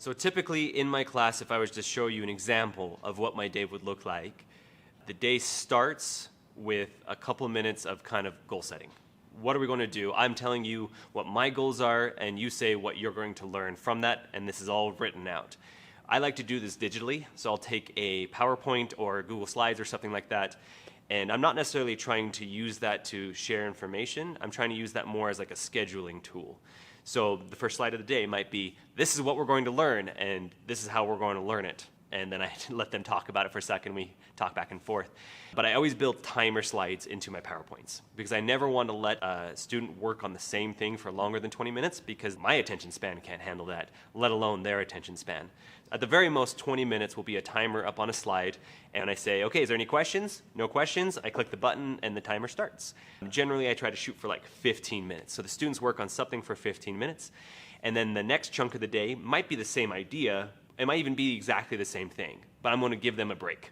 So typically in my class, if I was to show you an example of what my day would look like, the day starts with a couple of minutes of kind of goal setting. What are we going to do? I'm telling you what my goals are, and you say what you're going to learn from that, and this is all written out. I like to do this digitally, so I'll take a PowerPoint or Google Slides or something like that, and I'm not necessarily trying to use that to share information. I'm trying to use that more as like a scheduling tool. So the first slide of the day might be, this is what we're going to learn, and this is how we're going to learn it. And then I let them talk about it for a second. We talk back and forth. But I always build timer slides into my PowerPoints because I never want to let a student work on the same thing for longer than 20 minutes because my attention span can't handle that, let alone their attention span. At the very most, 20 minutes will be a timer up on a slide, and I say, okay, is there any questions? No questions. I click the button, and the timer starts. Generally, I try to shoot for like 15 minutes. So the students work on something for 15 minutes, and then the next chunk of the day might be the same idea. It might even be exactly the same thing, but I'm going to give them a break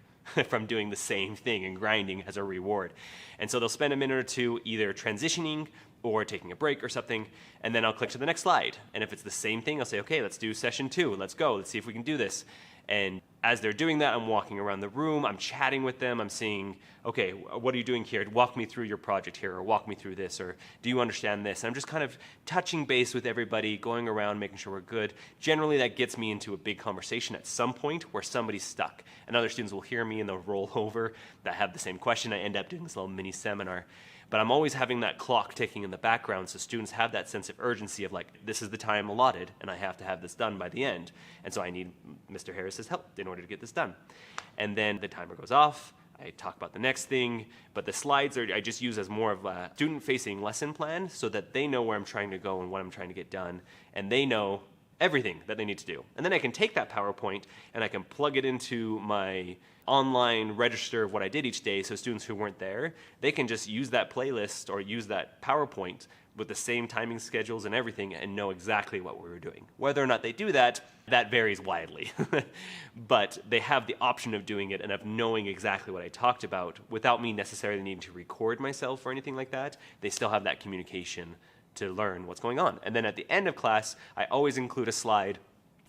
from doing the same thing and grinding as a reward. And so they'll spend a minute or two either transitioning or taking a break or something, and then I'll click to the next slide. And if it's the same thing, I'll say, okay, let's do session 2. Let's go. Let's see if we can do this. And as they're doing that, I'm walking around the room, I'm chatting with them, I'm saying, okay, what are you doing here? Walk me through your project here, or walk me through this, or do you understand this? And I'm just kind of touching base with everybody, going around, making sure we're good. Generally, that gets me into a big conversation at some point where somebody's stuck. And other students will hear me and they'll roll over that have the same question. I end up doing this little mini seminar. But I'm always having that clock ticking in the background so students have that sense of urgency of like, this is the time allotted and I have to have this done by the end. And so I need Mr. Harris's help in order to get this done. And then the timer goes off. I talk about the next thing, but the slides I just use as more of a student-facing lesson plan so that they know where I'm trying to go and what I'm trying to get done, and they know everything that they need to do. And then I can take that PowerPoint and I can plug it into my online register of what I did each day, so students who weren't there, they can just use that playlist or use that PowerPoint with the same timing schedules and everything and know exactly what we were doing. Whether or not they do that, that varies widely. But they have the option of doing it and of knowing exactly what I talked about without me necessarily needing to record myself or anything like that. They still have that communication to learn what's going on. And then at the end of class, I always include a slide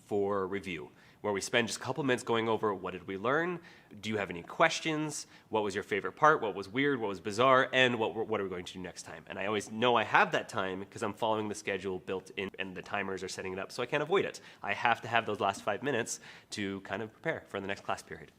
for review, where we spend just a couple minutes going over what did we learn, do you have any questions, what was your favorite part, what was weird, what was bizarre, and what are we going to do next time. And I always know I have that time because I'm following the schedule built in and the timers are setting it up so I can't avoid it. I have to have those last 5 minutes to kind of prepare for the next class period.